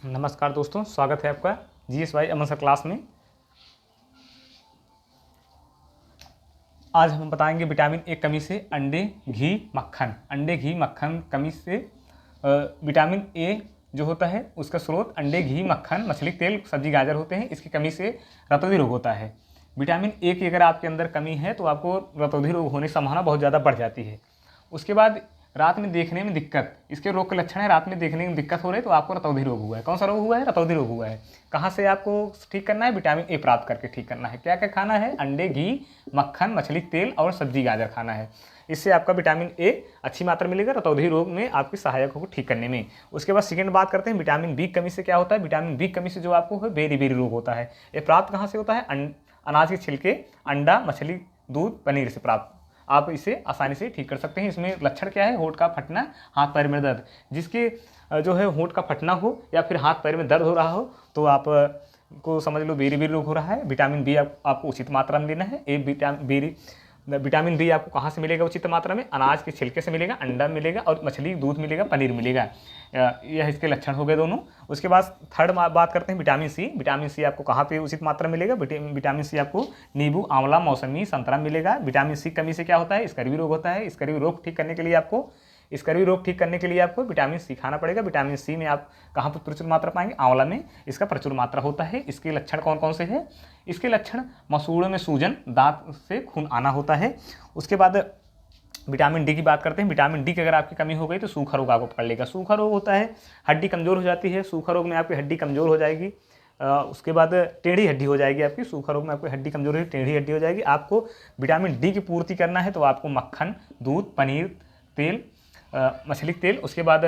नमस्कार दोस्तों, स्वागत है आपका GSY अमन सर क्लास में। आज हम बताएंगे विटामिन ए कमी से अंडे, घी, मक्खन। अंडे, घी, मक्खन कमी से विटामिन ए जो होता है उसका स्रोत अंडे, घी, मक्खन, मछली, तेल, सब्जी, गाजर होते हैं। इसकी कमी से रतौंधी रोग होता है। विटामिन ए की अगर आपके अंदर कमी है तो आपको रतौंधी रोग होने की संभावना बहुत ज़्यादा बढ़ जाती है। उसके बाद रात में देखने में दिक्कत, इसके रोग के लक्षण है रात में देखने में दिक्कत हो रही है तो आपको रतौंधी रोग हुआ है। कौन सा रोग हुआ है? रतौंधी रोग हुआ है। कहाँ से आपको ठीक करना है? विटामिन ए प्राप्त करके ठीक करना है। क्या क्या खाना है? अंडे, घी, मक्खन, मछली, तेल और सब्जी, गाजर खाना है। इससे आपका विटामिन ए अच्छी मात्रा मिलेगा, रतौंधी रोग में आपकी सहायक होगा ठीक करने में। उसके बाद सेकंड बात करते हैं विटामिन बी कमी से क्या होता है। विटामिन बी कमी से जो आपको है बेरी रोग होता है। ये प्राप्त कहाँ से होता है? अनाज के छिलके, अंडा, मछली, दूध, पनीर से प्राप्त। आप इसे आसानी से ठीक कर सकते हैं। इसमें लक्षण क्या है? होंठ का फटना, हाथ पैर में दर्द। जिसके जो है होंठ का फटना हो या फिर हाथ पैर में दर्द हो रहा हो तो आप को समझ लो बेरी रोग हो रहा है। विटामिन बी आपको उचित मात्रा में लेना है। विटामिन बी आपको कहाँ से मिलेगा उचित मात्रा में? अनाज के छिलके से मिलेगा, अंडा मिलेगा और मछली, दूध मिलेगा, पनीर मिलेगा। यह इसके लक्षण हो गए दोनों। उसके बाद थर्ड बात करते हैं विटामिन सी। विटामिन सी आपको कहाँ पे उचित मात्रा में मिलेगा? विटामिन सी आपको नींबू, आंवला, मौसमी, संतरा मिलेगा। विटामिन सी कमी से क्या होता है? स्कर्वी रोग होता है। स्कर्वी रोग ठीक करने के लिए आपको विटामिन सी खाना पड़ेगा। विटामिन सी में आप कहाँ पर प्रचुर मात्रा पाएंगे? आंवला में इसका प्रचुर मात्रा होता है। इसके लक्षण कौन कौन से हैं? इसके लक्षण मसूड़ों में सूजन, दांत से खून आना होता है। उसके बाद विटामिन डी की बात करते हैं। विटामिन डी की अगर आपकी कमी हो गई तो सूखा रोग आपको पकड़ लेगा। सूखा रोग होता है हड्डी कमज़ोर हो जाती है। सूखा रोग में आपकी हड्डी कमज़ोर हो जाएगी। उसके बाद टेढ़ी हड्डी हो जाएगी आपकी। सूखा रोग में आपकी हड्डी कमज़ोर है, टेढ़ी हड्डी हो जाएगी। आपको विटामिन डी की पूर्ति करना है तो आपको मक्खन, दूध, पनीर, तेल, मछली तेल, उसके बाद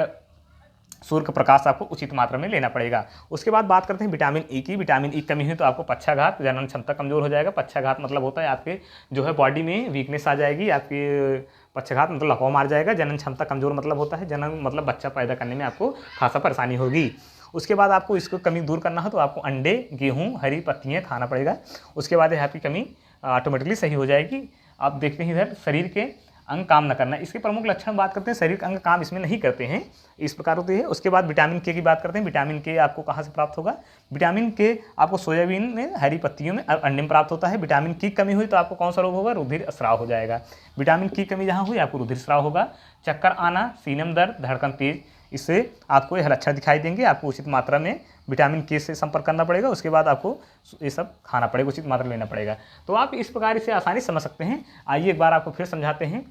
सूर्य का प्रकाश आपको उचित मात्रा में लेना पड़ेगा। उसके बाद बात करते हैं विटामिन ई की। विटामिन ई कमी हुई तो आपको पक्षाघात, जनन क्षमता कमजोर हो जाएगा। पक्षाघात मतलब होता है आपके जो है बॉडी में वीकनेस आ जाएगी। आपके पक्षाघात मतलब लकवा मार जाएगा। जनन क्षमता कमजोर मतलब होता है जनन मतलब बच्चा पैदा करने में आपको खासा परेशानी होगी। उसके बाद आपको इसको कमी दूर करना हो तो आपको अंडे, गेहूँ, हरी पत्तियाँ खाना पड़ेगा। उसके बाद आपकी कमी ऑटोमेटिकली सही हो जाएगी। आप देखते हैं इधर शरीर के अंग काम न करना। इसके प्रमुख लक्षण बात करते हैं। शरीर के अंग काम इसमें नहीं करते हैं, इस प्रकार होती है। उसके बाद विटामिन के की बात करते हैं। विटामिन के आपको कहाँ से प्राप्त होगा? विटामिन के आपको सोयाबीन में, हरी पत्तियों में, अंडे में प्राप्त होता है। विटामिन की कमी हुई तो आपको कौन सा रोग होगा? रुधिर स्राव हो जाएगा। विटामिन की कमी जहाँ हुई आपको रुधिर स्राव होगा। चक्कर आना, सीने में दर्द, धड़कन तेज, इससे आपको यह लक्षण दिखाई देंगे। आपको उचित मात्रा में विटामिन के से संपर्क करना पड़ेगा। उसके बाद आपको ये सब खाना पड़ेगा, उचित मात्रा लेना पड़ेगा। तो आप इस प्रकार इसे आसानी समझ सकते हैं। आइए एक बार आपको फिर समझाते हैं,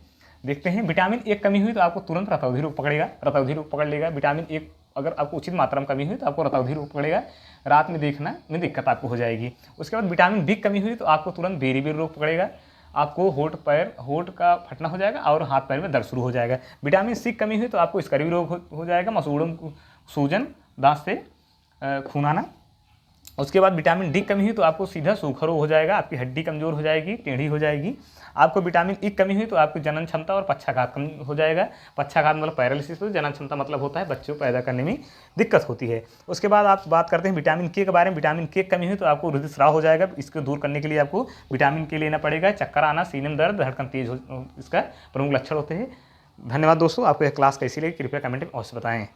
देखते हैं। विटामिन ए कमी हुई तो आपको तुरंत रतौंधी रोग पकड़ेगा, रतौंधी रोग पकड़ लेगा। विटामिन ए अगर आपको उचित मात्रा में कमी हुई तो आपको रतौंधी रोग पकड़ेगा, रात में देखना में दिक्कत आपको हो जाएगी। उसके बाद विटामिन बी कमी हुई तो आपको तुरंत बेरी रोग पकड़ेगा। आपको होंठ का फटना हो जाएगा और हाथ पैर में दर्द शुरू हो जाएगा। विटामिन सी कमी हुई तो आपको स्कर्वी रोग हो जाएगा, मसूड़ों में सूजन, दांत से खून आना। उसके बाद विटामिन डी कमी हुई तो आपको सीधा सूखा रोग हो जाएगा। आपकी हड्डी कमजोर हो जाएगी, टेढ़ी हो जाएगी। आपको विटामिन ई कमी हुई तो आपकी जनन क्षमता और पक्षाघात कम हो जाएगा। पक्षाघात मतलब पैरालिसिस, तो जनन क्षमता मतलब होता है बच्चों को पैदा करने में दिक्कत होती है। उसके बाद आप बात करते हैं विटामिन के बारे में। विटामिन के कमी हुई तो आपको रुधिर स्राव हो जाएगा। इसको दूर करने के लिए आपको विटामिन के लेना पड़ेगा। चक्कर आना, सीने में दर्द, धड़कन तेज हो, इसका प्रमुख लक्षण होते हैं। धन्यवाद दोस्तों। आपको यह क्लास कैसी लगी कृपया कमेंट में अवश्य बताएं।